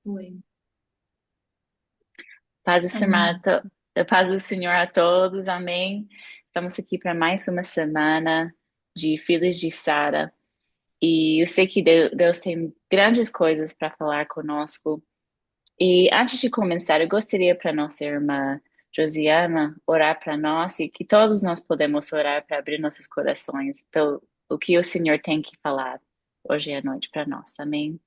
Foi. Paz do Senhor Amém. paz do Senhor a todos, amém. Estamos aqui para mais uma semana de Filhos de Sara. E eu sei que Deus tem grandes coisas para falar conosco. E antes de começar, eu gostaria para nossa irmã Josiana orar para nós e que todos nós podemos orar para abrir nossos corações pelo o que o Senhor tem que falar hoje à noite para nós, amém.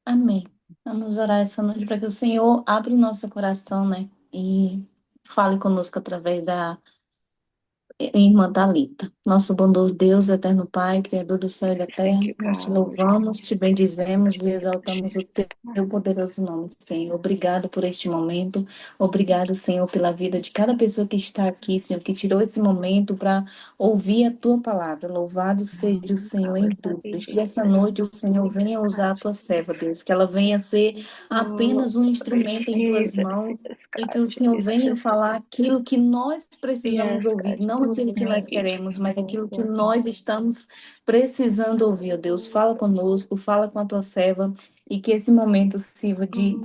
Amém. Vamos orar essa noite para que o Senhor abra o nosso coração, né? E fale conosco através da irmã Thalita. Nosso bondoso Deus, eterno Pai, Criador do céu e da Thank terra, you, nós te God. louvamos, te bendizemos e exaltamos o teu poderoso nome, Senhor. Obrigado por este momento. Obrigado, Senhor, pela vida de cada pessoa que está aqui, Senhor, que tirou esse momento para ouvir a tua palavra. Louvado seja o Senhor em tudo. E que essa noite o Senhor venha usar a tua serva, Deus, que ela venha ser Oh, apenas um instrumento em tuas Jesus, mãos e que God, o Senhor venha Jesus. falar aquilo que nós Yes, precisamos ouvir, God. não aquilo que nós Thank you, queremos, mas aquilo que nós estamos precisando ouvir, ó Deus. Fala conosco, fala com a tua serva e que esse momento sirva de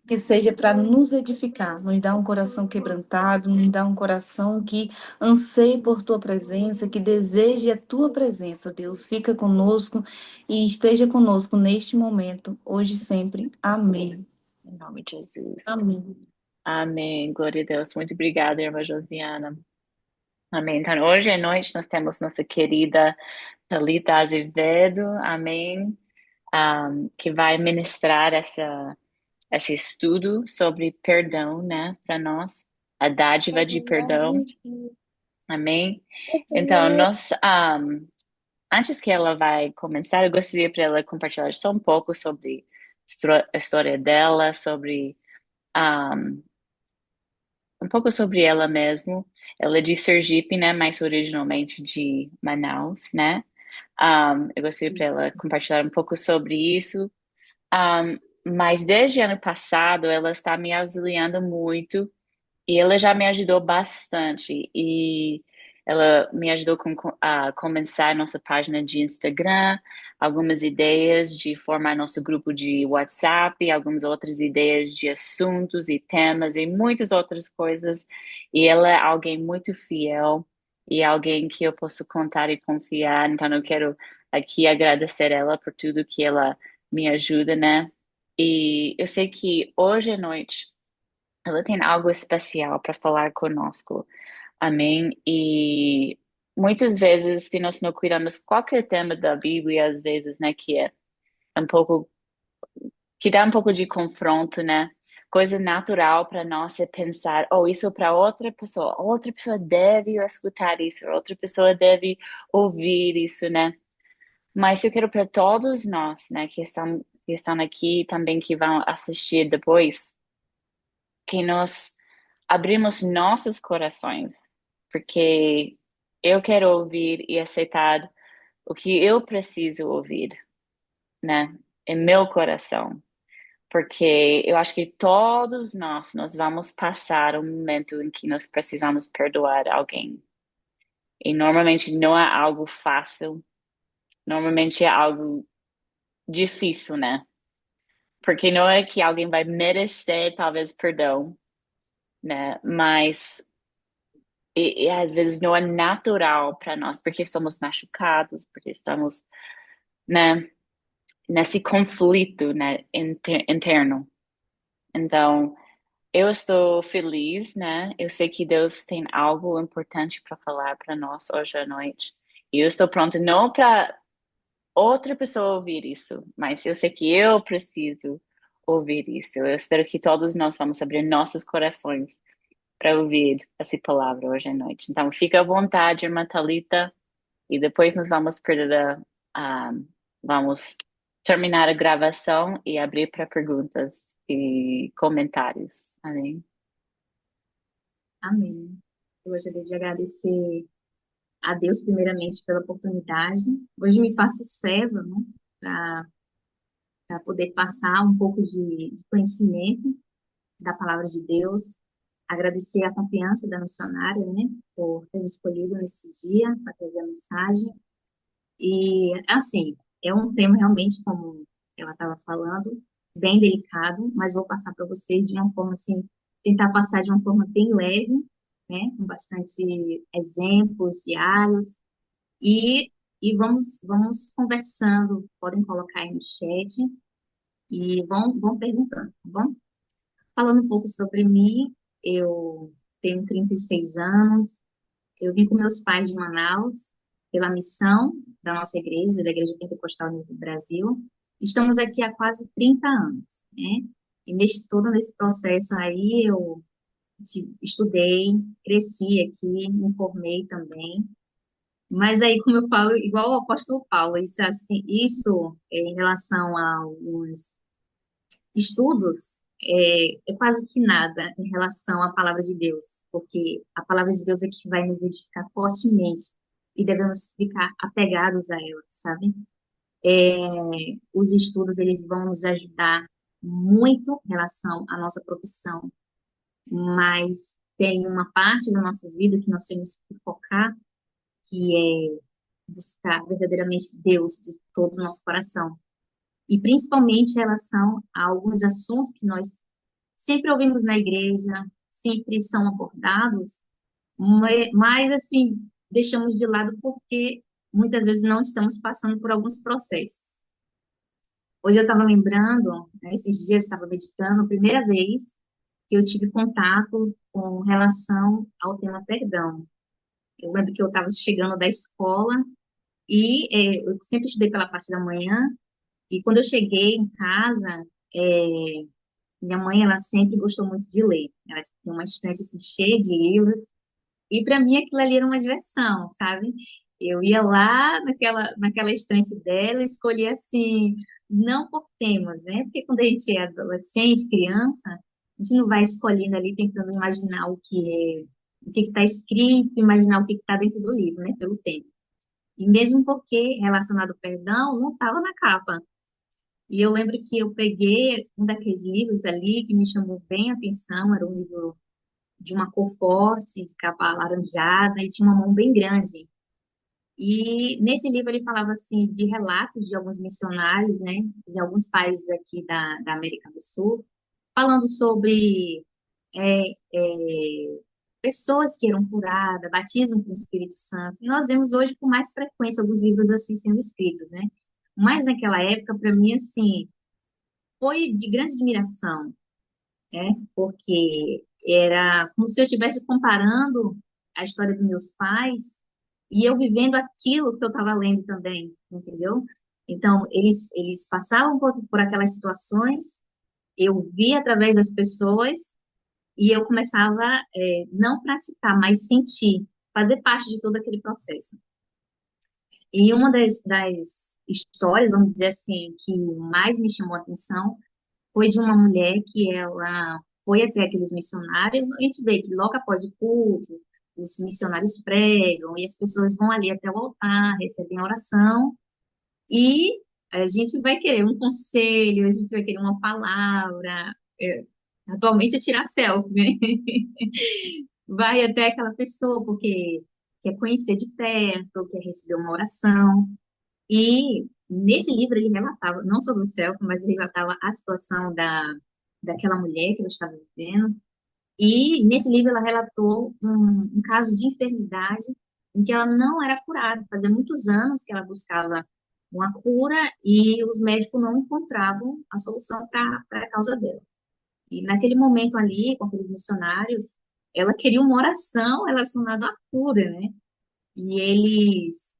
que seja para nos edificar, nos dar um coração quebrantado, nos dar um coração que anseie por tua presença, que deseje a tua presença, ó Deus. Fica conosco e esteja conosco neste momento, hoje e sempre. Amém. em nome de Jesus. Amém. Amém. Glória a Deus. Muito obrigada, irmã Josiana. Amém. Então, hoje à noite nós temos nossa querida Thalita Azevedo, amém, que vai ministrar esse estudo sobre perdão, né, para nós, a dádiva de perdão, amém. Então, antes que ela vai começar, eu gostaria para ela compartilhar só um pouco sobre a história dela, sobre um pouco sobre ela mesmo. Ela é de Sergipe, né? Mas originalmente de Manaus, né? Eu gostaria para ela compartilhar um pouco sobre isso. Mas desde ano passado, ela está me auxiliando muito e ela já me ajudou bastante. E ela me ajudou a começar nossa página de Instagram, algumas ideias de formar nosso grupo de WhatsApp, algumas outras ideias de assuntos e temas e muitas outras coisas. E ela é alguém muito fiel e alguém que eu posso contar e confiar. Então eu quero aqui agradecer ela por tudo que ela me ajuda, né? E eu sei que hoje à noite ela tem algo especial para falar conosco. Amém? E muitas vezes, se nós não cuidamos qualquer tema da Bíblia, às vezes, né, que é um pouco, que dá um pouco de confronto, né? Coisa natural para nós é pensar, oh, isso para outra pessoa deve escutar isso, outra pessoa deve ouvir isso, né? Mas eu quero para todos nós, né, que estão aqui também que vão assistir depois, que nós abrimos nossos corações, porque eu quero ouvir e aceitar o que eu preciso ouvir, né? Em meu coração. Porque eu acho que todos nós vamos passar um momento em que nós precisamos perdoar alguém. E normalmente não é algo fácil, normalmente é algo difícil, né? Porque não é que alguém vai merecer talvez perdão, né? Mas e às vezes não é natural para nós, porque somos machucados, porque estamos, né, nesse conflito, né, interno. Então, eu estou feliz, né? Eu sei que Deus tem algo importante para falar para nós hoje à noite. E eu estou pronta não para outra pessoa ouvir isso, mas eu sei que eu preciso ouvir isso. Eu espero que todos nós vamos abrir nossos corações para ouvir essa palavra hoje à noite. Então, fica à vontade, irmã Thalita. E depois nós vamos perder vamos terminar a gravação e abrir para perguntas e comentários. Amém? Amém. Eu gostaria de agradecer a Deus, primeiramente, pela oportunidade. Hoje me faço serva, né, para poder passar um pouco de conhecimento da palavra de Deus. Agradecer a confiança da missionária, né, por ter me escolhido nesse dia para trazer a mensagem. E, assim, é um tema realmente, como ela estava falando, bem delicado, mas vou passar para vocês de uma forma assim, tentar passar de uma forma bem leve, né, com bastante exemplos diários, e, e vamos conversando, podem colocar aí no chat, e vão perguntando, tá bom? Falando um pouco sobre mim, eu tenho 36 anos, eu vim com meus pais de Manaus, pela missão da nossa igreja, da Igreja Pentecostal Unida do Brasil. Estamos aqui há quase 30 anos, né? E todo nesse processo aí, eu estudei, cresci aqui, me formei também. Mas aí, como eu falo, igual o apóstolo Paulo, isso, assim, isso em relação a alguns estudos é quase que nada em relação à palavra de Deus, porque a palavra de Deus é que vai nos edificar fortemente e devemos ficar apegados a ela, sabe? É, os estudos, eles vão nos ajudar muito em relação à nossa profissão, mas tem uma parte das nossas vidas que nós temos que focar, que é buscar verdadeiramente Deus de todo o nosso coração. E principalmente em relação a alguns assuntos que nós sempre ouvimos na igreja, sempre são abordados, mas assim, deixamos de lado porque muitas vezes não estamos passando por alguns processos. Hoje eu estava lembrando, né, esses dias estava meditando, a primeira vez que eu tive contato com relação ao tema perdão. Eu lembro que eu estava chegando da escola e eu sempre estudei pela parte da manhã, e quando eu cheguei em casa, minha mãe, ela sempre gostou muito de ler. Ela tinha uma estante assim, cheia de livros. E para mim aquilo ali era uma diversão, sabe? Eu ia lá naquela estante dela, escolhia assim, não por temas, né? Porque quando a gente é adolescente, criança, a gente não vai escolhendo ali, tentando imaginar o que está escrito, imaginar o que está dentro do livro, né? Pelo tema. E mesmo porque relacionado ao perdão, não estava na capa. E eu lembro que eu peguei um daqueles livros ali que me chamou bem a atenção, era um livro de uma cor forte, de capa alaranjada, e tinha uma mão bem grande. E nesse livro ele falava assim de relatos de alguns missionários, né, de alguns países aqui da América do Sul, falando sobre é, é, pessoas que eram curadas, batismo com o Espírito Santo. E nós vemos hoje com mais frequência alguns livros assim sendo escritos, né? Mas naquela época, para mim, assim, foi de grande admiração, né? Porque era como se eu estivesse comparando a história dos meus pais e eu vivendo aquilo que eu estava lendo também, entendeu? Então, eles passavam por aquelas situações, eu via através das pessoas e eu começava não praticar, mas sentir, fazer parte de todo aquele processo. E uma das histórias, vamos dizer assim, que mais me chamou a atenção foi de uma mulher que ela foi até aqueles missionários. A gente vê que logo após o culto, os missionários pregam e as pessoas vão ali até o altar, recebem a oração e a gente vai querer um conselho, a gente vai querer uma palavra. Atualmente é tirar selfie, né? Vai até aquela pessoa porque quer conhecer de perto, quer receber uma oração. E nesse livro ele relatava, não sobre o selfie, mas ele relatava a situação daquela mulher que ela estava vivendo. E nesse livro ela relatou um caso de enfermidade em que ela não era curada. Fazia muitos anos que ela buscava uma cura e os médicos não encontravam a solução para a causa dela. E naquele momento ali, com aqueles missionários, ela queria uma oração relacionada à cura, né? E eles,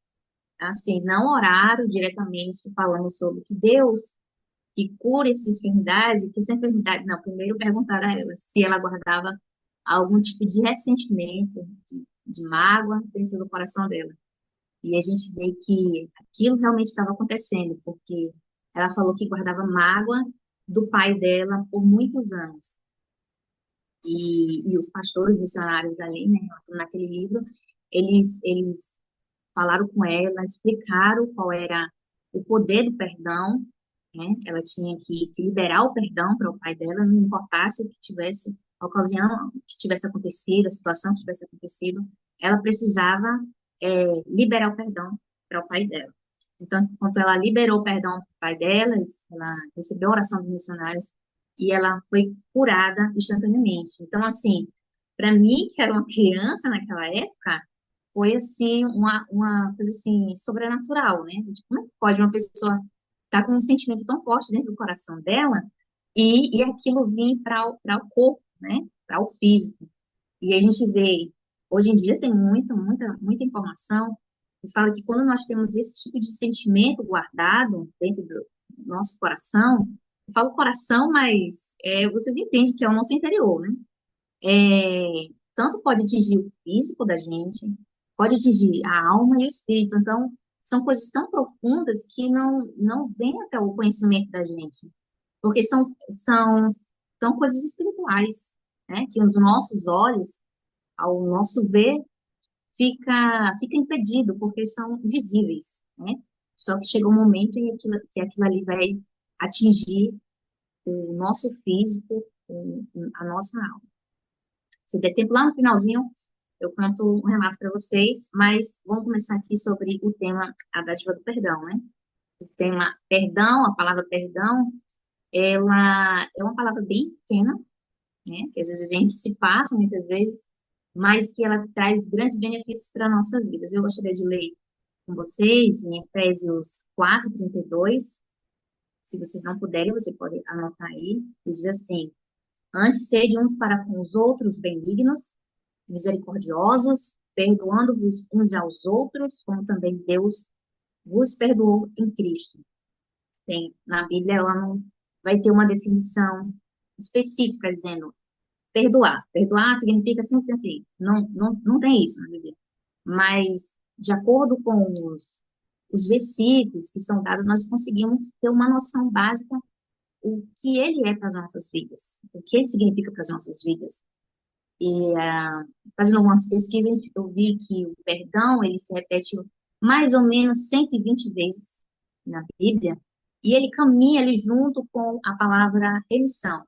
assim, não oraram diretamente falando sobre que Deus que cura essa enfermidade, que essa enfermidade, não, primeiro perguntaram a ela se ela guardava algum tipo de ressentimento, de mágoa dentro do coração dela. E a gente vê que aquilo realmente estava acontecendo, porque ela falou que guardava mágoa do pai dela por muitos anos. E os pastores missionários ali, né, naquele livro, eles falaram com ela, explicaram qual era o poder do perdão, né? Ela tinha que liberar o perdão para o pai dela, não importasse o que tivesse, a ocasião que tivesse acontecido, a situação que tivesse acontecido, ela precisava liberar o perdão para o pai dela. Então, quando ela liberou o perdão para o pai delas, ela recebeu a oração dos missionários e ela foi curada instantaneamente. Então, assim, para mim, que era uma criança naquela época, foi, assim, uma coisa, assim, sobrenatural, né? Tipo, como é que pode uma pessoa estar com um sentimento tão forte dentro do coração dela e aquilo vir para o corpo, né? Para o físico. E a gente vê, hoje em dia tem muita informação que fala que quando nós temos esse tipo de sentimento guardado dentro do nosso coração, eu falo coração, mas vocês entendem que é o nosso interior, né? Tanto pode atingir o físico da gente, pode atingir a alma e o espírito. Então, são coisas tão profundas que não vêm até o conhecimento da gente, porque são coisas espirituais, né? Que os nossos olhos, ao nosso ver, fica impedido, porque são invisíveis, né? Só que chega um momento em que aquilo ali vai atingir o nosso físico, a nossa alma. Se der tempo lá no finalzinho, eu conto um relato para vocês, mas vamos começar aqui sobre o tema, a dádiva do perdão, né? O tema perdão, a palavra perdão, ela é uma palavra bem pequena, né? Que às vezes a gente se passa, muitas vezes, mas que ela traz grandes benefícios para nossas vidas. Eu gostaria de ler com vocês em Efésios 4:32. Se vocês não puderem, você pode anotar aí. Diz assim: Antes sede uns para com os outros benignos, misericordiosos, perdoando-vos uns aos outros, como também Deus vos perdoou em Cristo. Na Bíblia, ela não vai ter uma definição específica dizendo perdoar. Perdoar significa assim, assim, assim. Não tem isso na Bíblia. Mas, de acordo com os versículos que são dados, nós conseguimos ter uma noção básica o que ele é para as nossas vidas, o que ele significa para as nossas vidas. E, fazendo algumas pesquisas, eu vi que o perdão, ele se repete mais ou menos 120 vezes na Bíblia, e ele caminha ali junto com a palavra remissão.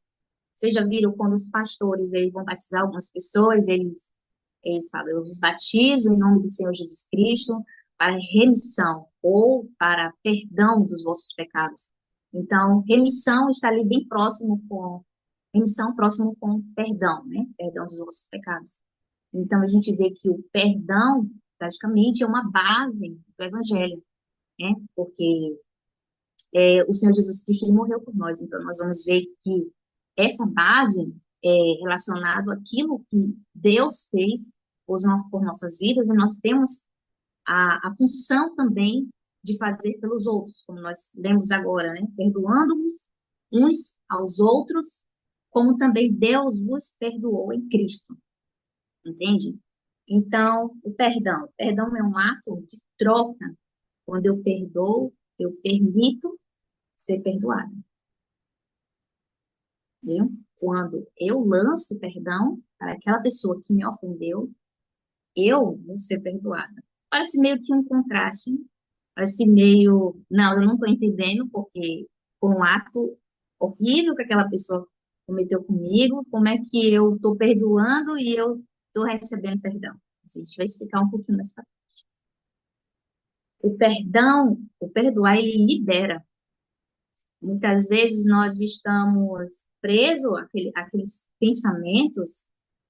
Vocês já viram quando os pastores eles vão batizar algumas pessoas, eles falam, eu os batizo em nome do Senhor Jesus Cristo para remissão ou para perdão dos vossos pecados. Então, remissão está ali bem próximo com perdão, né? Perdão dos vossos pecados. Então, a gente vê que o perdão, praticamente, é uma base do Evangelho, né? Porque o Senhor Jesus Cristo ele morreu por nós. Então, nós vamos ver que essa base é relacionada àquilo que Deus fez por nossas vidas, e nós temos a função também de fazer pelos outros, como nós lemos agora, né? Perdoando-nos uns aos outros, como também Deus vos perdoou em Cristo, entende? Então, o perdão é um ato de troca. Quando eu perdoo, eu permito ser perdoado, viu? Quando eu lanço perdão para aquela pessoa que me ofendeu, eu vou ser perdoada. Parece meio que um contraste, né? Parece meio, não, eu não estou entendendo, porque foi um ato horrível que aquela pessoa cometeu comigo, como é que eu estou perdoando e eu estou recebendo perdão? A gente vai explicar um pouquinho mais pra frente. O perdão, o perdoar, ele libera. Muitas vezes nós estamos presos àqueles pensamentos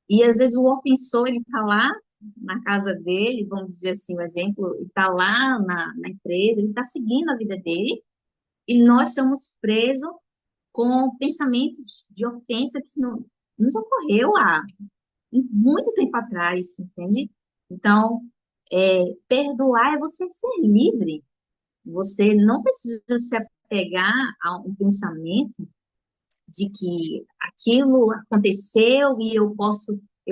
e às vezes o ofensor, ele está lá na casa dele, vamos dizer assim, um exemplo, ele está lá na empresa, ele está seguindo a vida dele e nós estamos presos com pensamentos de ofensa que não, nos ocorreu há muito tempo atrás, entende? Então, perdoar é você ser livre. Você não precisa se apegar a um pensamento de que aquilo aconteceu e eu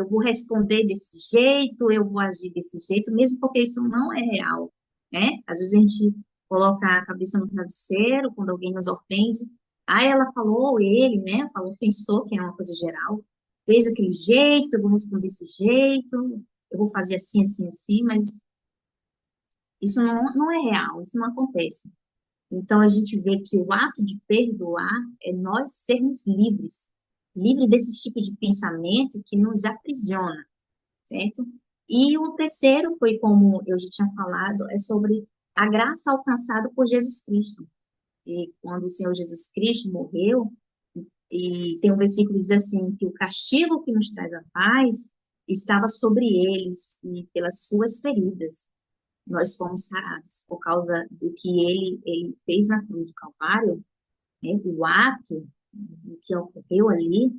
vou responder desse jeito, eu vou agir desse jeito, mesmo porque isso não é real, né? Às vezes a gente coloca a cabeça no travesseiro quando alguém nos ofende. Ah, ela falou, ele, né? Falou ofensor, que é uma coisa geral. Fez aquele jeito, eu vou responder desse jeito, eu vou fazer assim, assim, assim, mas isso não é real, isso não acontece. Então, a gente vê que o ato de perdoar é nós sermos livres, livres desse tipo de pensamento que nos aprisiona, certo? E o terceiro foi, como eu já tinha falado, é sobre a graça alcançada por Jesus Cristo. E quando o Senhor Jesus Cristo morreu, e tem um versículo que diz assim, que o castigo que nos traz a paz estava sobre eles, e pelas suas feridas nós fomos sarados, por causa do que ele fez na cruz do Calvário, né? O ato do que ocorreu ali,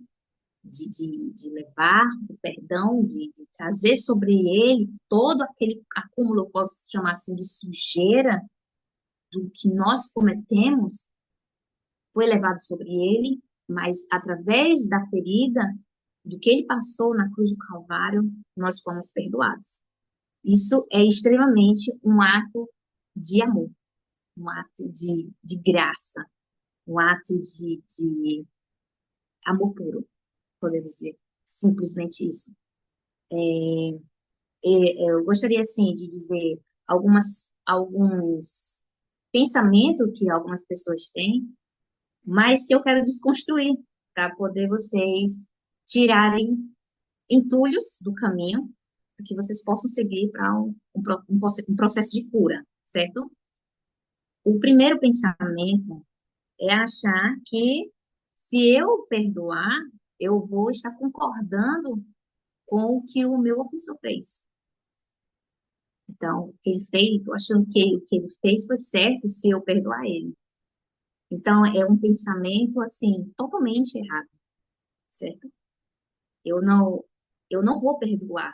de levar o perdão, de trazer sobre ele todo aquele acúmulo, eu posso chamar assim, de sujeira do que nós cometemos, foi levado sobre ele, mas através da ferida, do que ele passou na cruz do Calvário, nós fomos perdoados. Isso é extremamente um ato de amor, um ato de graça, um ato de amor puro, podemos dizer, simplesmente isso. Eu gostaria, assim, de dizer alguns pensamentos que algumas pessoas têm, mas que eu quero desconstruir para poder vocês tirarem entulhos do caminho, para que vocês possam seguir para um processo de cura, certo? O primeiro pensamento é achar que se eu perdoar, eu vou estar concordando com o que o meu ofensor fez. Então, o que ele fez, estou achando que o que ele fez foi certo se eu perdoar ele. Então, é um pensamento, assim, totalmente errado, certo? Eu não, eu não vou perdoar.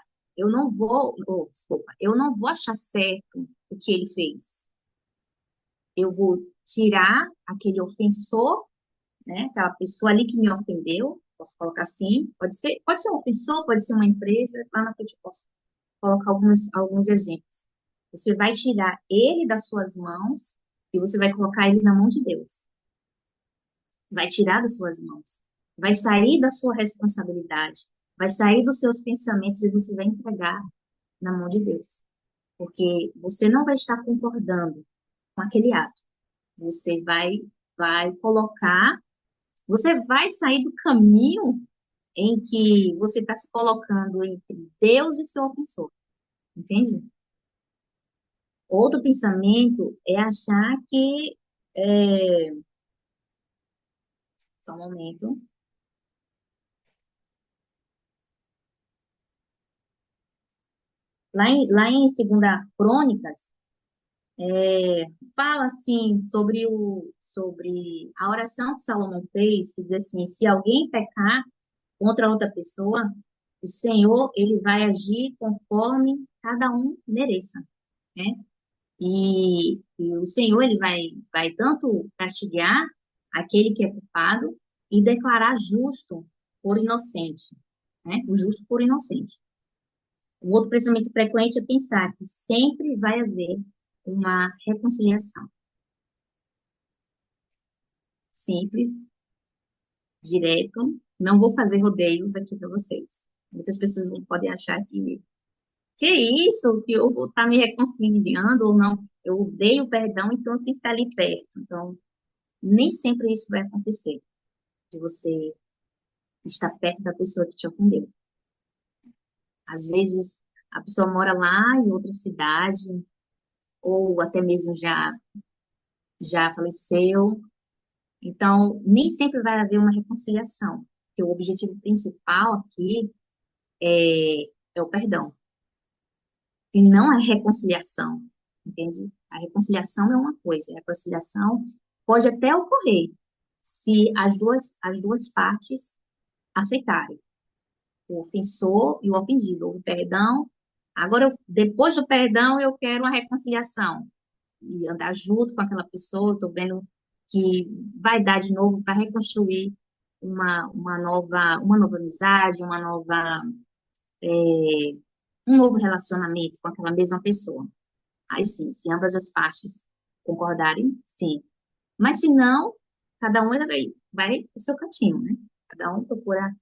Desculpa, eu não vou achar certo o que ele fez. Eu vou tirar aquele ofensor, né? Aquela pessoa ali que me ofendeu, posso colocar assim, pode ser um ofensor, pode ser uma empresa, lá na frente eu posso colocar alguns exemplos. Você vai tirar ele das suas mãos e você vai colocar ele na mão de Deus. Vai tirar das suas mãos. Vai sair da sua responsabilidade. Vai sair dos seus pensamentos e você vai entregar na mão de Deus. Porque você não vai estar concordando com aquele ato. Você vai colocar, você vai sair do caminho em que você está se colocando entre Deus e seu ofensor. Entende? Outro pensamento é achar que. Só um momento. Lá em 2 Crônicas, fala assim sobre a oração que Salomão fez, que diz assim: se alguém pecar contra outra pessoa, o Senhor ele vai agir conforme cada um mereça, né? E o Senhor ele vai tanto castigar aquele que é culpado e declarar justo por inocente, né? O justo por inocente. Um outro pensamento frequente é pensar que sempre vai haver uma reconciliação. Simples, direto, não vou fazer rodeios aqui para vocês. Muitas pessoas podem achar que isso, que eu vou estar me reconciliando ou não. Eu dei o perdão, então eu tenho que estar ali perto. Então, nem sempre isso vai acontecer, de você estar perto da pessoa que te ofendeu. Às vezes, a pessoa mora lá em outra cidade, ou até mesmo já faleceu. Então, nem sempre vai haver uma reconciliação, porque o objetivo principal aqui é o perdão, e não a reconciliação, entende? A reconciliação é uma coisa, a reconciliação pode até ocorrer se as duas partes aceitarem, o ofensor e o ofendido, houve perdão, agora, depois do perdão, eu quero uma reconciliação, e andar junto com aquela pessoa, estou vendo que vai dar de novo para reconstruir uma nova amizade, um novo relacionamento com aquela mesma pessoa. Aí sim, se ambas as partes concordarem, sim. Mas se não, cada um vai para o seu cantinho, né? Cada um procura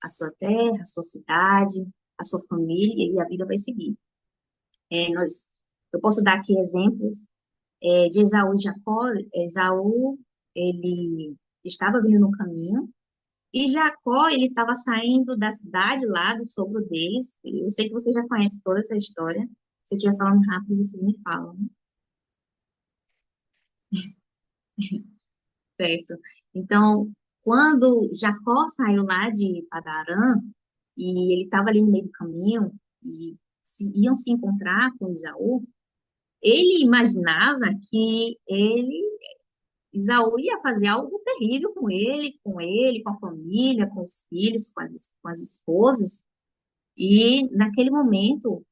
a sua terra, a sua cidade, a sua família, e a vida vai seguir. Eu posso dar aqui exemplos de Esaú e Jacó. Esaú, ele estava vindo no caminho, e Jacó, ele estava saindo da cidade lá do sogro deles. Eu sei que você já conhece toda essa história. Se eu estiver falando rápido, vocês me falam, né? certo? Então, quando Jacó saiu lá de Padarã, e ele estava ali no meio do caminho, e iam se encontrar com Esaú, ele imaginava que Esaú ia fazer algo terrível com a família, com os filhos, com as esposas. E naquele momento,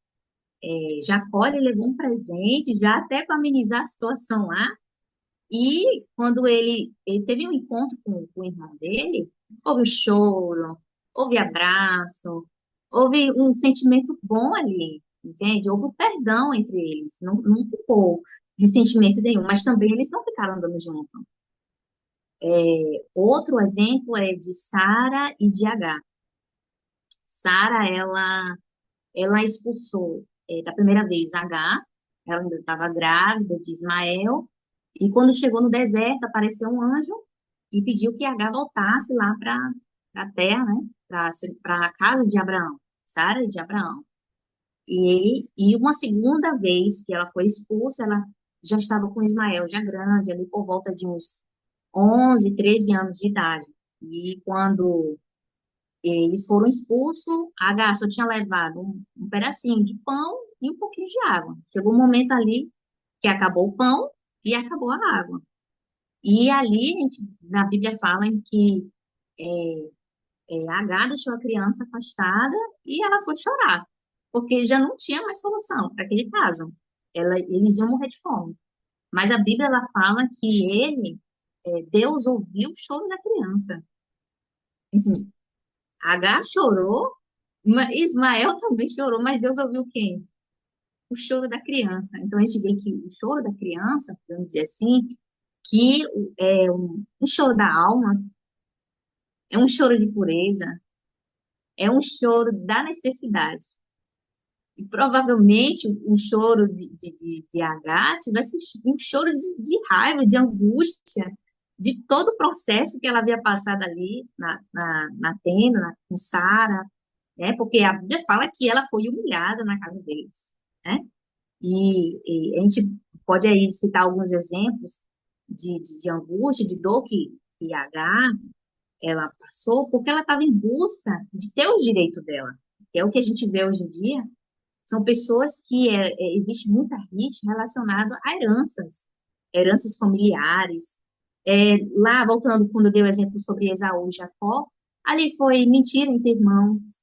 Jacó ele levou um presente já até para amenizar a situação lá. E quando ele teve um encontro com o irmão dele, houve um choro, houve abraço, houve um sentimento bom ali, entende? Houve um perdão entre eles, não ficou ressentimento nenhum, mas também eles não ficaram andando juntos. Outro exemplo é de Sara e de Agar. Sara, ela expulsou da primeira vez Agar, ela ainda estava grávida de Ismael, e quando chegou no deserto, apareceu um anjo e pediu que Agar voltasse lá para a terra, né? Para a casa de Abraão, Sara e de Abraão. E uma segunda vez que ela foi expulsa, ela já estava com Ismael, já grande, ali por volta de uns 11, 13 anos de idade. E quando eles foram expulsos, a Agar só tinha levado um pedacinho de pão e um pouquinho de água. Chegou um momento ali que acabou o pão e acabou a água. E ali, na Bíblia fala em que Agar deixou a criança afastada e ela foi chorar, porque já não tinha mais solução para aquele caso. Eles iam morrer de fome. Mas a Bíblia ela fala que Deus ouviu o choro da criança. Assim, Agar chorou, Ismael também chorou, mas Deus ouviu quem? O choro da criança. Então a gente vê que o choro da criança, vamos dizer assim, que é um choro da alma, é um choro de pureza, é um choro da necessidade. E provavelmente o choro de Agar tivesse um choro de raiva, de angústia, de todo o processo que ela havia passado ali na tenda, com Sara, né? Porque a Bíblia fala que ela foi humilhada na casa deles, né? E a gente pode aí citar alguns exemplos de angústia, de dor que Agar ela passou, porque ela estava em busca de ter o direito dela, que é o que a gente vê hoje em dia. São pessoas que existe muita rixa relacionada a heranças familiares. Lá, voltando, quando eu dei o exemplo sobre Esaú e Jacó, ali foi mentira entre irmãos,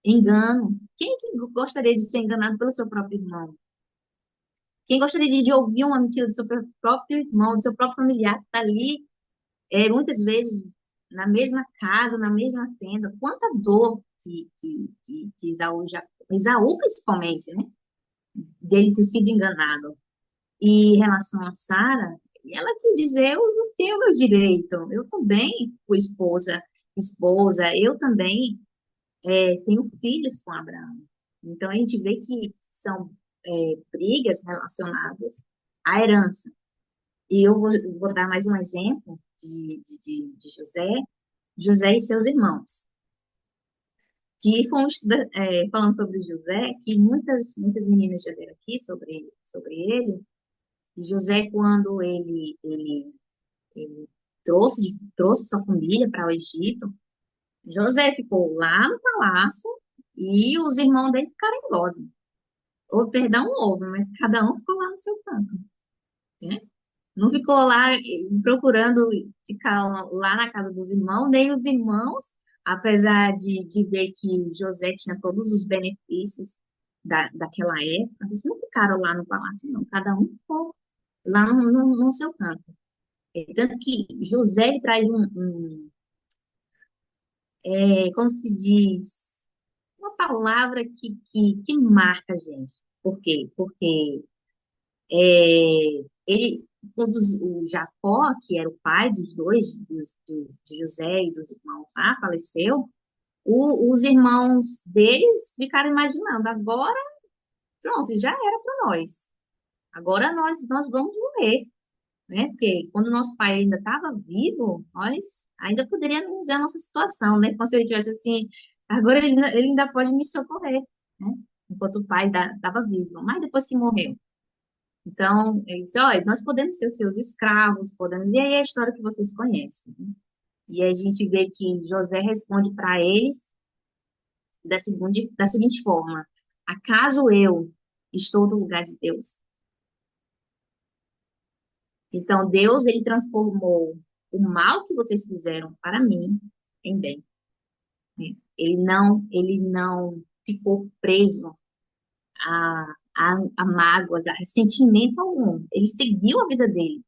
engano. Quem que gostaria de ser enganado pelo seu próprio irmão? Quem gostaria de ouvir uma mentira do seu próprio irmão, do seu próprio familiar que está ali, muitas vezes na mesma casa, na mesma tenda? Quanta dor que Esaú principalmente, né? Dele ter sido enganado. E em relação a Sara, ela quis dizer, eu não tenho meu direito, eu também fui esposa, eu também tenho filhos com Abraão. Então a gente vê que são brigas relacionadas à herança. E eu vou dar mais um exemplo de José e seus irmãos. Que fomos falando sobre José, que muitas meninas já viram aqui sobre ele. E José, quando ele trouxe sua família para o Egito, José ficou lá no palácio e os irmãos dele ficaram em Gósen. Ou, perdão, houve, mas cada um ficou lá no seu canto, né? Não ficou lá procurando ficar lá na casa dos irmãos, nem os irmãos, apesar de ver que José tinha todos os benefícios daquela época, eles não ficaram lá no palácio, não. Cada um ficou lá no seu canto. Tanto que José ele traz como se diz, uma palavra que marca a gente. Por quê? Porque quando o Jacó, que era o pai dos dois, de José e dos irmãos lá, faleceu, os irmãos deles ficaram imaginando, agora, pronto, já era para nós. Agora nós vamos morrer, né? Porque quando nosso pai ainda estava vivo, nós ainda poderíamos amenizar a nossa situação, né? Como se ele tivesse assim, agora ele ainda pode me socorrer, né? Enquanto o pai estava vivo, mas depois que morreu. Então, ele disse, olha, nós podemos ser os seus escravos, podemos... E aí é a história que vocês conhecem, né? E a gente vê que José responde para eles da seguinte forma: acaso eu estou no lugar de Deus? Então, Deus, ele transformou o mal que vocês fizeram para mim em bem, né? Ele não ficou preso a mágoas, a ressentimento algum. Ele seguiu a vida dele.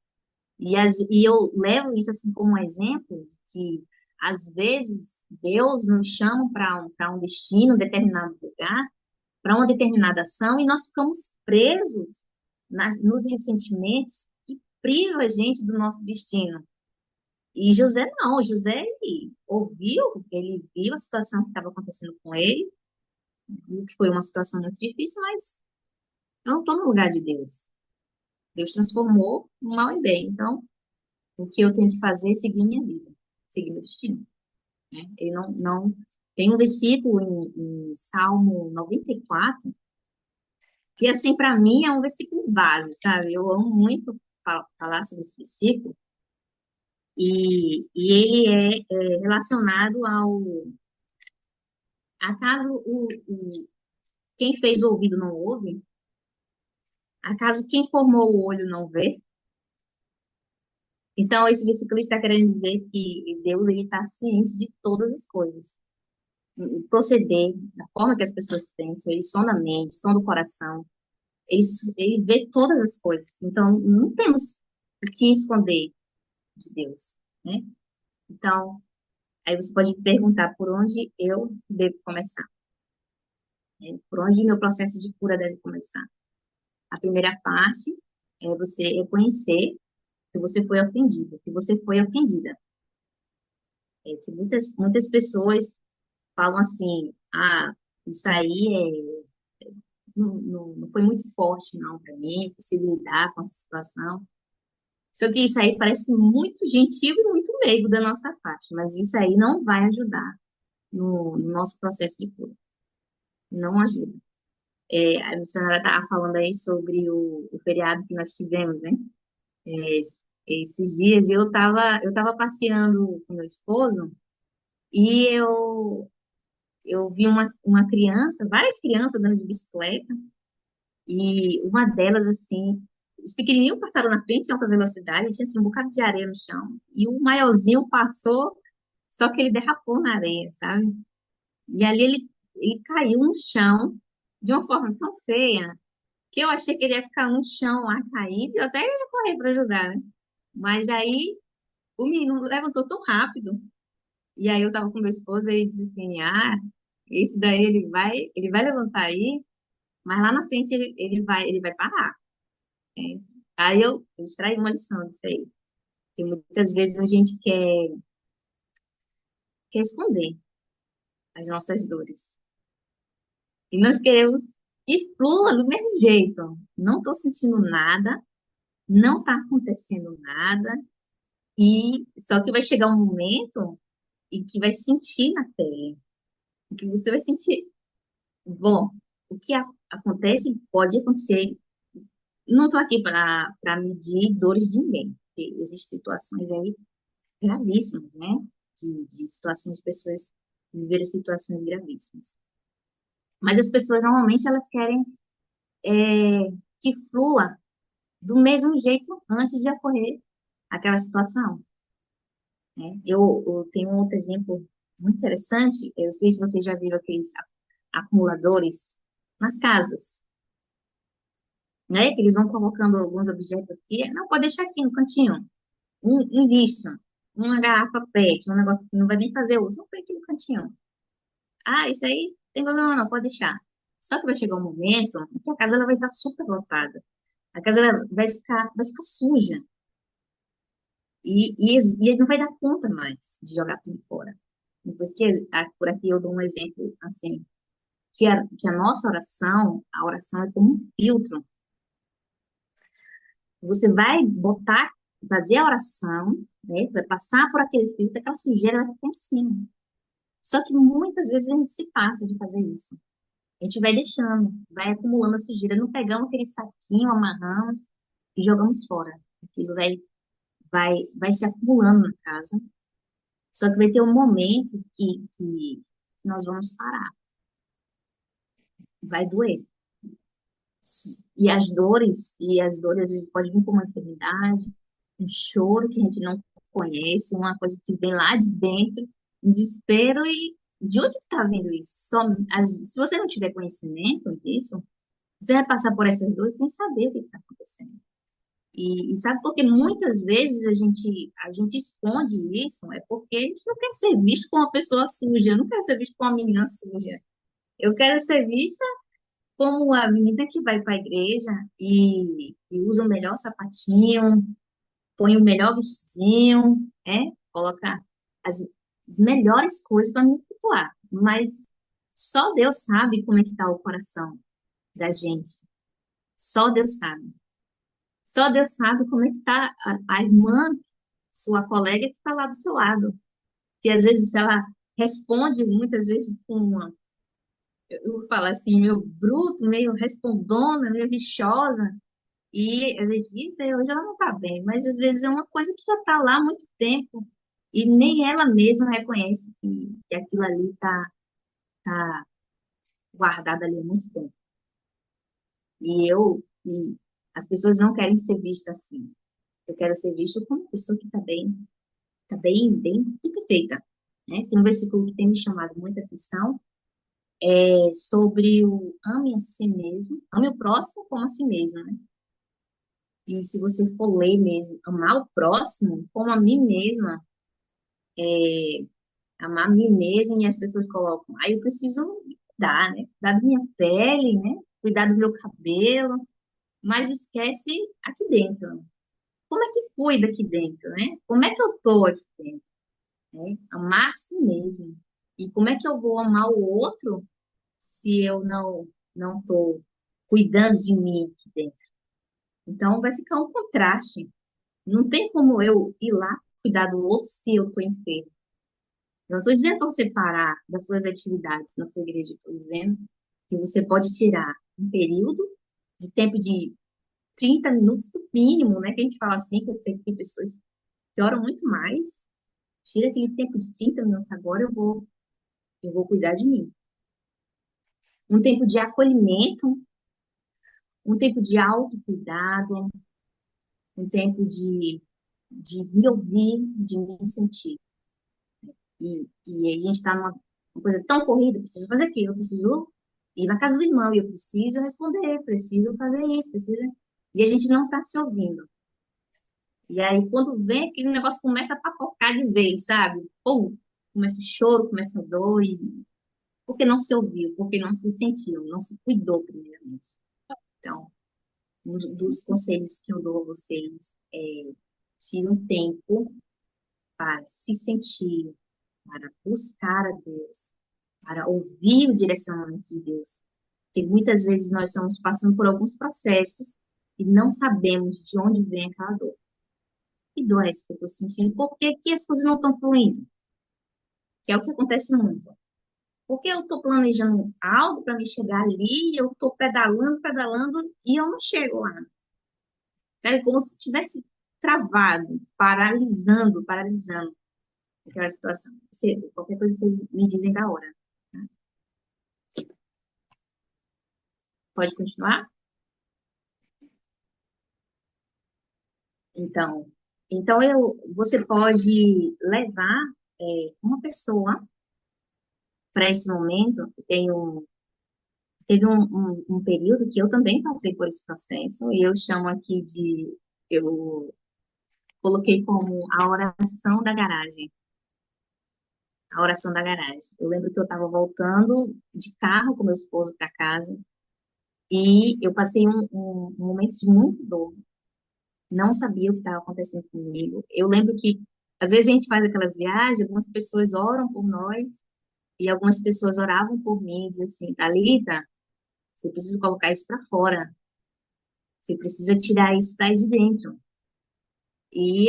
E eu levo isso assim como um exemplo de que, às vezes, Deus nos chama para um destino, um determinado lugar, para uma determinada ação, e nós ficamos presos nos ressentimentos que privam a gente do nosso destino. E José não, José ele viu a situação que estava acontecendo com ele, viu que foi uma situação muito difícil, mas eu não estou no lugar de Deus. Deus transformou o mal em bem. Então, o que eu tenho que fazer é seguir minha vida, seguir meu destino, né? Ele não... Tem um versículo em Salmo 94 que, assim, para mim é um versículo base, sabe? Eu amo muito falar sobre esse versículo, e ele é relacionado ao... Acaso quem fez o ouvido não ouve? Acaso quem formou o olho não vê? Então, esse versículo está querendo dizer que Deus, ele está ciente de todas as coisas. O proceder, da forma que as pessoas pensam, eles são da mente, são do coração, ele vê todas as coisas. Então, não temos o que esconder de Deus, né? Então, aí você pode perguntar por onde eu devo começar, né? Por onde meu processo de cura deve começar. A primeira parte é você reconhecer que você foi ofendido, que você foi ofendida. É que muitas pessoas falam assim, isso aí não foi muito forte, não, para mim, consigo lidar com essa situação. Só que isso aí parece muito gentil e muito meigo da nossa parte, mas isso aí não vai ajudar no nosso processo de cura. Não ajuda. A missionária estava falando aí sobre o feriado que nós tivemos, né? Esses dias eu tava passeando com meu esposo e eu vi uma criança, várias crianças andando de bicicleta, e uma delas, assim, os pequenininhos passaram na frente em alta velocidade, tinha assim, um bocado de areia no chão, e o maiorzinho passou, só que ele derrapou na areia, sabe? E ali ele caiu no chão de uma forma tão feia que eu achei que ele ia ficar no chão lá caído, e eu até ia correr para ajudar, né? Mas aí o menino levantou tão rápido, e aí eu tava com meu esposo e ele disse assim, esse daí ele vai levantar aí, mas lá na frente ele vai parar. Né? Aí eu extraí uma lição disso aí, que muitas vezes a gente quer esconder as nossas dores. E nós queremos que flua do mesmo jeito. Não estou sentindo nada, não está acontecendo nada, e só que vai chegar um momento em que vai sentir na pele, em que você vai sentir, bom, o que acontece pode acontecer. Não estou aqui para medir dores de ninguém, porque existem situações aí gravíssimas, né? De situações de pessoas que viveram situações gravíssimas. Mas as pessoas, normalmente, elas querem que flua do mesmo jeito antes de ocorrer aquela situação, né? Eu tenho um outro exemplo muito interessante. Eu não sei se vocês já viram aqueles acumuladores nas casas, né? Que eles vão colocando alguns objetos aqui. Não, pode deixar aqui no cantinho. Um lixo, uma garrafa PET, um negócio que não vai nem fazer uso. Não põe aqui no cantinho. Isso aí não tem problema não, pode deixar. Só que vai chegar um momento em que a casa ela vai estar super lotada. A casa ela vai ficar suja. E não vai dar conta mais de jogar tudo fora. Depois que por aqui eu dou um exemplo assim, que a nossa oração, a oração é como um filtro. Você vai fazer a oração, né, vai passar por aquele filtro, aquela sujeira vai ficar em cima. Só que muitas vezes a gente se passa de fazer isso. A gente vai deixando, vai acumulando a sujeira, não pegamos aquele saquinho, amarramos e jogamos fora. Aquilo vai se acumulando na casa. Só que vai ter um momento que nós vamos parar. Vai doer. E as dores às vezes pode vir com uma enfermidade, um choro que a gente não conhece, uma coisa que vem lá de dentro, um desespero e de onde está vindo isso? Se você não tiver conhecimento disso, você vai passar por essas dores sem saber o que está acontecendo. E sabe por que muitas vezes a gente esconde isso? É porque a gente não quer ser visto como uma pessoa suja, eu não quero ser visto como uma menina suja. Eu quero ser vista como a menina que vai para a igreja e usa o melhor sapatinho, põe o melhor vestidinho, coloca as, as melhores coisas para me cultuar. Mas só Deus sabe como é que está o coração da gente. Só Deus sabe. Só Deus sabe como é que está a irmã, sua colega que está lá do seu lado. Que às vezes ela responde, muitas vezes com eu vou falar assim, meio bruto, meio respondona, meio rixosa. E às vezes diz, hoje ela não está bem, mas às vezes é uma coisa que já está lá há muito tempo. E nem ela mesma reconhece que aquilo ali tá guardado ali há muito tempo. E as pessoas não querem ser vistas assim. Eu quero ser vista como uma pessoa que está bem, bem perfeita. Né? Tem um versículo que tem me chamado muita atenção, sobre o ame a si mesmo, ame o próximo como a si mesmo, né? E se você for ler mesmo, amar o próximo como a mim mesma, amar a mim mesma, e as pessoas colocam, eu preciso cuidar, né? Cuidar da minha pele, né? Cuidar do meu cabelo, mas esquece aqui dentro. Como é que cuida aqui dentro, né? Como é que eu tô aqui dentro, né? Amar a si mesmo. E como é que eu vou amar o outro se eu não estou cuidando de mim aqui dentro? Então vai ficar um contraste. Não tem como eu ir lá cuidar do outro se eu estou enfermo. Não estou dizendo para você parar das suas atividades na sua igreja, estou dizendo que você pode tirar um período de tempo de 30 minutos do mínimo, né? Que a gente fala assim, que eu sei que tem pessoas que oram muito mais. Tira aquele tempo de 30 minutos agora, eu vou cuidar de mim. Um tempo de acolhimento, um tempo de autocuidado, um tempo de me ouvir, de me sentir. E a gente está numa uma coisa tão corrida, eu preciso fazer aquilo, eu preciso ir na casa do irmão, e eu preciso responder, preciso fazer isso, preciso... E a gente não está se ouvindo. E aí, quando vem, aquele negócio começa a papocar de vez, sabe? Ou começa o choro, começa a dor, porque não se ouviu, porque não se sentiu, não se cuidou primeiramente. Então, um dos conselhos que eu dou a vocês é tire um tempo para se sentir, para buscar a Deus, para ouvir o direcionamento de Deus. Porque muitas vezes nós estamos passando por alguns processos e não sabemos de onde vem aquela dor. Que dor é essa que eu estou sentindo? Por que que as coisas não estão fluindo? Que é o que acontece muito. Porque eu estou planejando algo para me chegar ali, eu estou pedalando, pedalando e eu não chego lá. É como se tivesse travado, paralisando aquela situação. Qualquer coisa vocês me dizem da hora. Tá? Pode continuar? Então, você pode levar uma pessoa para esse momento. Teve um período que eu também passei por esse processo e eu chamo aqui eu coloquei como a oração da garagem. A oração da garagem. Eu lembro que eu estava voltando de carro com meu esposo para casa e eu passei um momento de muita dor. Não sabia o que estava acontecendo comigo. Eu lembro que, às vezes, a gente faz aquelas viagens, algumas pessoas oram por nós, e algumas pessoas oravam por mim, e diziam assim, Thalita, você precisa colocar isso para fora, você precisa tirar isso daí de dentro. E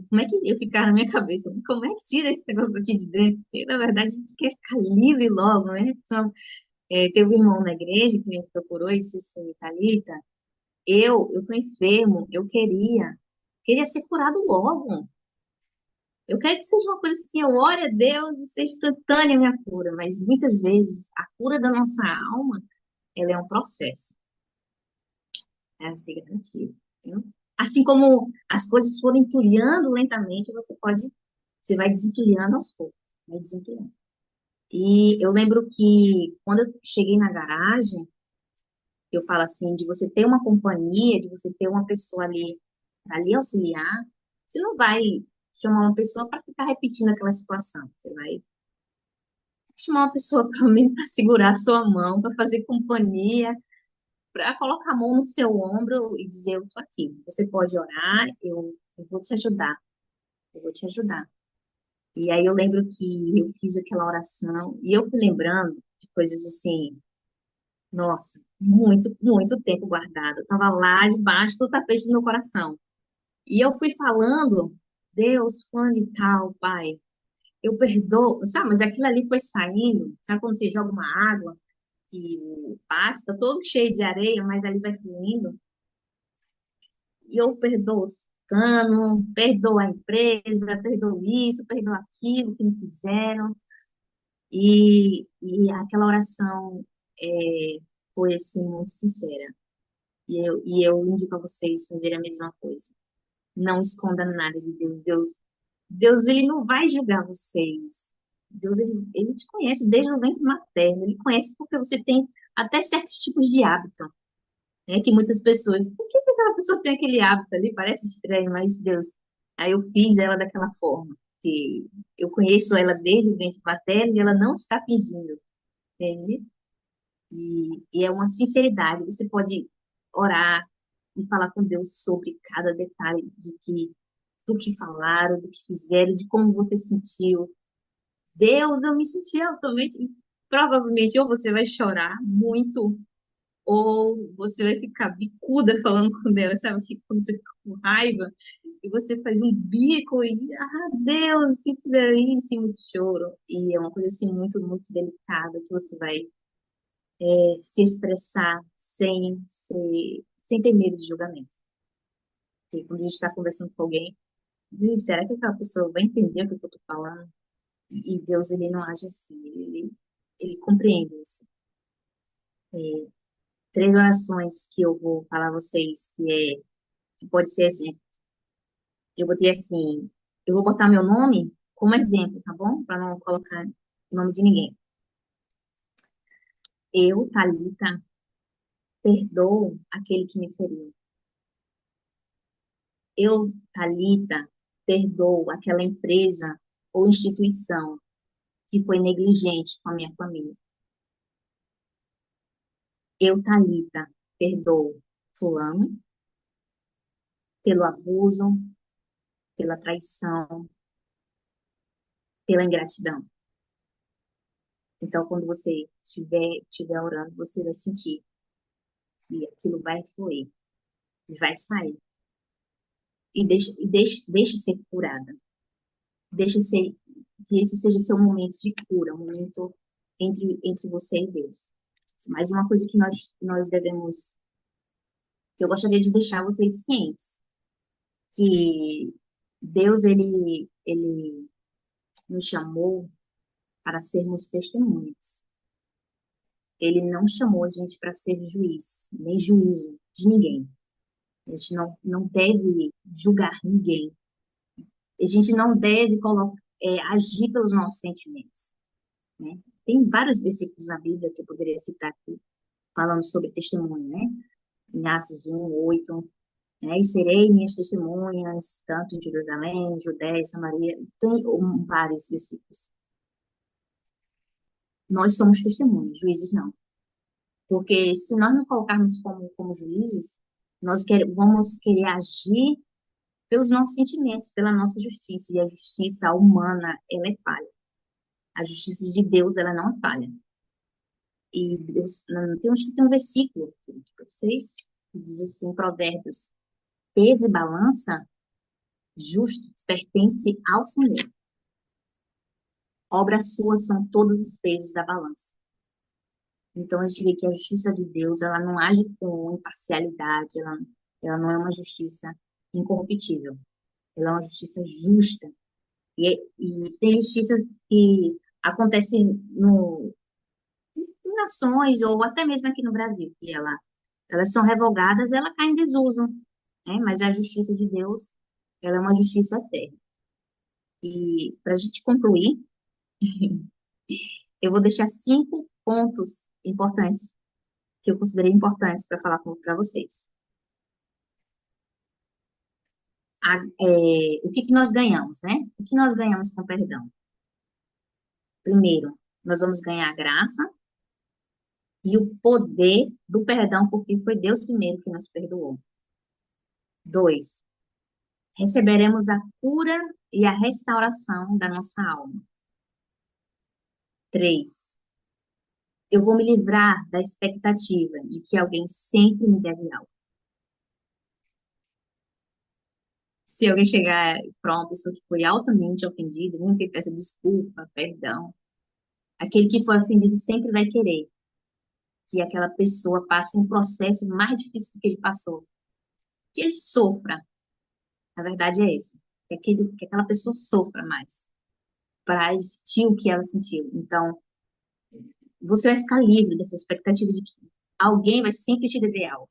como é que eu ficar na minha cabeça? Como é que tira esse negócio daqui de dentro? Porque, na verdade, a gente quer ficar livre logo, né? Teve um irmão na igreja que me procurou e disse assim, Thalita, eu tô enfermo, eu queria ser curado logo. Eu quero que seja uma coisa assim, eu ore a Deus e seja instantânea a minha cura, mas muitas vezes a cura da nossa alma, ela é um processo, ela ser garantida, viu? Assim como as coisas forem entulhando lentamente, você vai desentulhando aos poucos, vai desentulhando. E eu lembro que quando eu cheguei na garagem, eu falo assim, de você ter uma companhia, de você ter uma pessoa ali para lhe auxiliar, você não vai chamar uma pessoa para ficar repetindo aquela situação. Você vai chamar uma pessoa pelo menos para segurar a sua mão, para fazer companhia, para colocar a mão no seu ombro e dizer, eu tô aqui. Você pode orar, eu vou te ajudar, eu vou te ajudar. E aí eu lembro que eu fiz aquela oração e eu fui lembrando de coisas assim, nossa, muito, muito tempo guardado. Eu estava lá debaixo do tapete do meu coração. E eu fui falando, Deus, fulano e tal, Pai, eu perdoo, sabe? Mas aquilo ali foi saindo, sabe quando você joga uma água e o pátio está todo cheio de areia, mas ali vai fluindo? E eu perdoo os canos, perdoo a empresa, perdoo isso, perdoo aquilo que me fizeram. E aquela oração foi, assim, muito sincera. E eu indico a vocês fazerem a mesma coisa. Não esconda nada de Deus. Deus, ele não vai julgar vocês. Deus, ele te conhece desde o ventre materno. Ele conhece porque você tem até certos tipos de hábito, né? Que muitas pessoas, por que que aquela pessoa tem aquele hábito ali? Parece estranho, mas Deus, aí eu fiz ela daquela forma. Que eu conheço ela desde o ventre materno e ela não está fingindo, entende? E é uma sinceridade. Você pode orar e falar com Deus sobre cada detalhe do que falaram, do que fizeram, de como você sentiu. Deus, eu me senti altamente. Provavelmente, ou você vai chorar muito, ou você vai ficar bicuda falando com Deus, sabe? Que quando você fica com raiva e você faz um bico e, Deus, se fizer isso, e muito choro. E é uma coisa assim muito, muito delicada que você vai se expressar sem ter medo de julgamento. Porque quando a gente está conversando com alguém, será que aquela pessoa vai entender o que eu estou falando? E Deus, ele não age assim, ele compreende isso. É, três orações que eu vou falar a vocês, que pode ser assim, eu botei assim, eu vou botar meu nome como exemplo, tá bom? Para não colocar o nome de ninguém. Eu, Thalita, perdoo aquele que me feriu. Eu, Thalita, perdoo aquela empresa ou instituição que foi negligente com a minha família. Eu, Thalita, perdoo fulano pelo abuso, pela traição, pela ingratidão. Então, quando você estiver orando, você vai sentir que aquilo vai fluir, vai sair. E deixe ser curada. Que esse seja o seu momento de cura, um momento entre você e Deus. Mas uma coisa que nós devemos, que eu gostaria de deixar vocês cientes, que Deus, ele nos chamou para sermos testemunhas. Ele não chamou a gente para ser juiz, nem juíza de ninguém. A gente não deve julgar ninguém. A gente não deve agir pelos nossos sentimentos, né? Tem vários versículos na Bíblia que eu poderia citar aqui, falando sobre testemunho, né? Em Atos 1:8, né? E serei minhas testemunhas, tanto em Jerusalém, Judéia, Samaria, tem vários versículos. Nós somos testemunhas, juízes não. Porque se nós nos colocarmos como juízes, vamos querer agir pelos nossos sentimentos, pela nossa justiça. E a justiça humana, ela é falha. A justiça de Deus, ela não é falha. E Deus, tem um versículo para vocês, que diz assim, Provérbios, peso e balança, justo pertence ao Senhor. Obras suas são todos os pesos da balança. Então, a gente vê que a justiça de Deus, ela não age com imparcialidade, ela não é uma justiça incorruptível, ela é uma justiça justa. E tem justiças que acontecem em nações, ou até mesmo aqui no Brasil, que elas são revogadas, ela cai em desuso, né? Mas a justiça de Deus, ela é uma justiça eterna. E para a gente concluir, eu vou deixar 5 pontos importantes, que eu considerei importantes para falar para vocês. O que que nós ganhamos, né? O que nós ganhamos com perdão? Primeiro, nós vamos ganhar a graça e o poder do perdão, porque foi Deus primeiro que nos perdoou. 2, receberemos a cura e a restauração da nossa alma. 3, eu vou me livrar da expectativa de que alguém sempre me deve algo. Se alguém chegar para uma pessoa que foi altamente ofendida, não tem peça desculpa, perdão, aquele que foi ofendido sempre vai querer que aquela pessoa passe um processo mais difícil do que ele passou, que ele sofra. A verdade é essa, que aquela pessoa sofra mais, para sentir o que ela sentiu. Então, você vai ficar livre dessa expectativa de que alguém vai sempre te dever algo.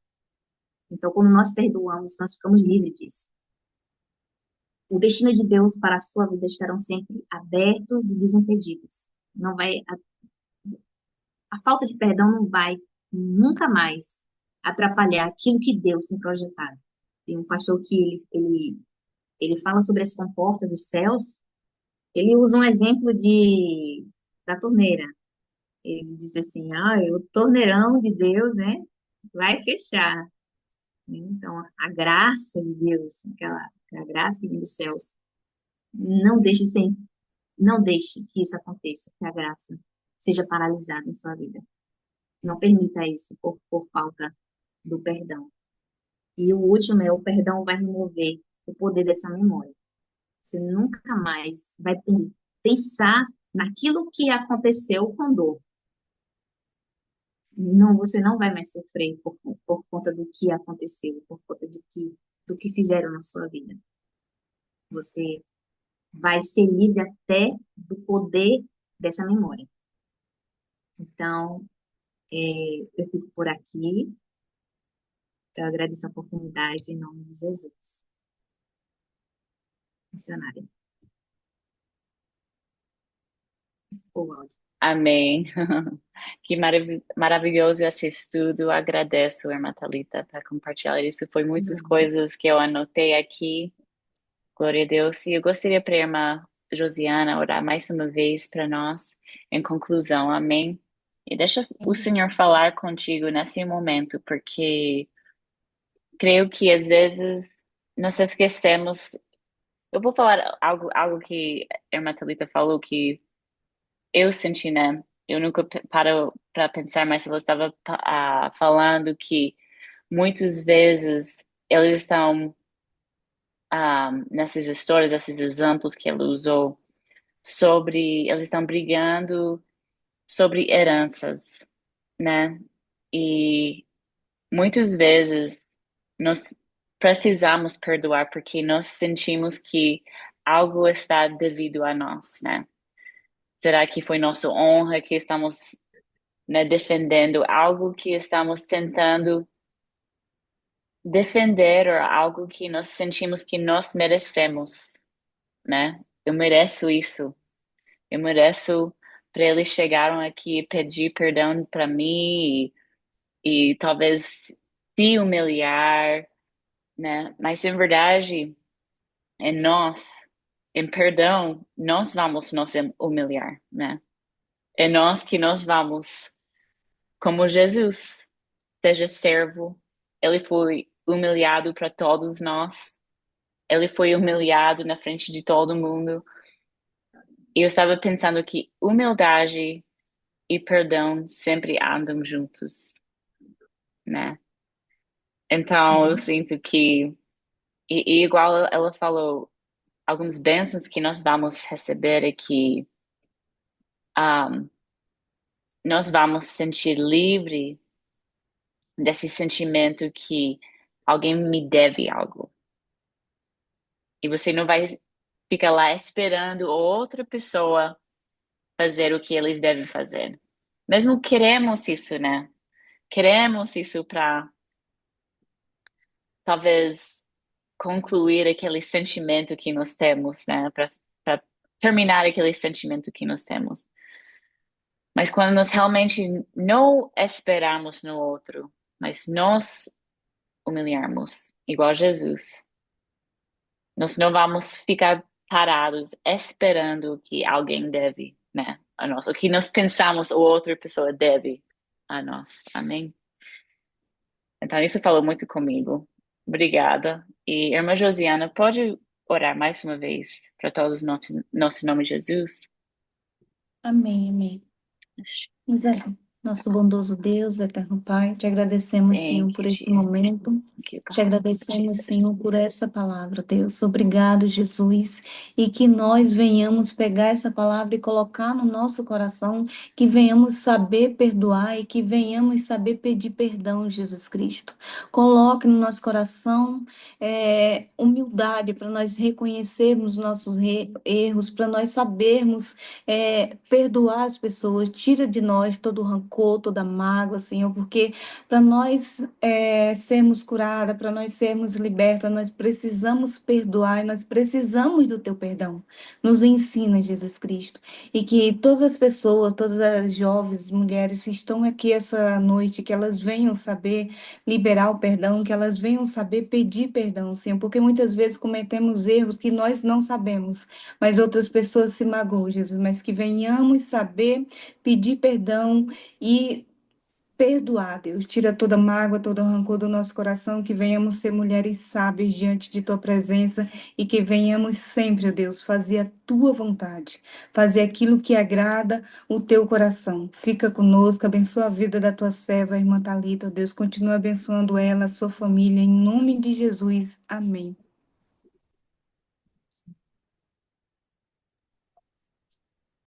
Então, quando nós perdoamos, nós ficamos livres disso. O destino de Deus para a sua vida estarão sempre abertos e desimpedidos. Não vai, a falta de perdão não vai nunca mais atrapalhar aquilo que Deus tem projetado. Tem um pastor que ele fala sobre as comportas dos céus, ele usa um exemplo da torneira. Ele diz assim, o torneirão de Deus, né, vai fechar. Então, a graça de Deus, aquela graça que vem dos céus, não deixe sem, não deixe que isso aconteça, que a graça seja paralisada em sua vida. Não permita isso por falta do perdão. E o último é o perdão vai remover o poder dessa memória. Você nunca mais vai pensar naquilo que aconteceu com dor. Não, você não vai mais sofrer por conta do que aconteceu, por conta do que fizeram na sua vida. Você vai ser livre até do poder dessa memória. Então, eu fico por aqui. Eu agradeço a oportunidade em nome de Jesus. Missionária. O áudio. Amém. Que maravilhoso esse estudo. Agradeço, irmã Thalita, por compartilhar isso. Foi muitas coisas que eu anotei aqui. Glória a Deus. E eu gostaria para a irmã Josiana orar mais uma vez para nós, em conclusão. Amém. E deixa o Senhor falar contigo nesse momento, porque creio que às vezes nós esquecemos. Eu vou falar algo que a irmã Thalita falou que eu senti, né? Eu nunca paro para pensar, mas ela estava falando que muitas vezes eles estão nessas histórias, esses exemplos que ela usou sobre eles estão brigando sobre heranças, né? E muitas vezes nós precisamos perdoar porque nós sentimos que algo está devido a nós, né? Será que foi nossa honra que estamos, né, defendendo algo que estamos tentando defender ou algo que nós sentimos que nós merecemos, né? Eu mereço isso. Eu mereço para eles chegaram aqui e pedir perdão para mim e talvez se humilhar, né? Mas em verdade, em nós, em perdão, nós vamos nos humilhar, né? É nós que nós vamos, como Jesus, seja servo, ele foi humilhado para todos nós, ele foi humilhado na frente de todo mundo. E eu estava pensando que humildade e perdão sempre andam juntos, né? Então eu sinto que, e igual ela falou, algumas bênçãos que nós vamos receber é que nós vamos sentir livre desse sentimento que alguém me deve algo. E você não vai ficar lá esperando outra pessoa fazer o que eles devem fazer. Mesmo queremos isso, né? Queremos isso para talvez concluir aquele sentimento que nós temos, né? Para terminar aquele sentimento que nós temos. Mas quando nós realmente não esperarmos no outro, mas nós humilharmos, igual Jesus, nós não vamos ficar parados esperando que alguém deve, né, a nós, o que nós pensamos ou outra pessoa deve a nós. Amém? Então, isso falou muito comigo. Obrigada. E, irmã Josiana, pode orar mais uma vez para todos nós, nosso nome de Jesus? Amém, amém. Misericórdia. Nosso bondoso Deus, eterno Pai, te agradecemos, Senhor, Thank por you, esse Jesus. momento. Thank you, Te God. agradecemos, Jesus. Senhor, por essa palavra, Deus. Obrigado, Jesus. E que nós venhamos pegar essa palavra e colocar no nosso coração, que venhamos saber perdoar e que venhamos saber pedir perdão, Jesus Cristo. Coloque no nosso coração humildade para nós reconhecermos nossos erros, para nós sabermos perdoar as pessoas. Tira de nós todo o rancor, toda a mágoa, Senhor, porque para nós sermos curadas, para nós sermos libertas, nós precisamos perdoar e nós precisamos do teu perdão. Nos ensina, Jesus Cristo. E que todas as pessoas, todas as jovens, mulheres que estão aqui essa noite, que elas venham saber liberar o perdão, que elas venham saber pedir perdão, Senhor, porque muitas vezes cometemos erros que nós não sabemos, mas outras pessoas se magoam, Jesus, mas que venhamos saber pedir perdão e perdoar, Deus. Tira toda mágoa, todo rancor do nosso coração, que venhamos ser mulheres sábias diante de tua presença e que venhamos sempre, ó Deus, fazer a tua vontade, fazer aquilo que agrada o teu coração. Fica conosco, abençoa a vida da tua serva, a irmã Thalita, ó Deus, continua abençoando ela, a sua família, em nome de Jesus. Amém.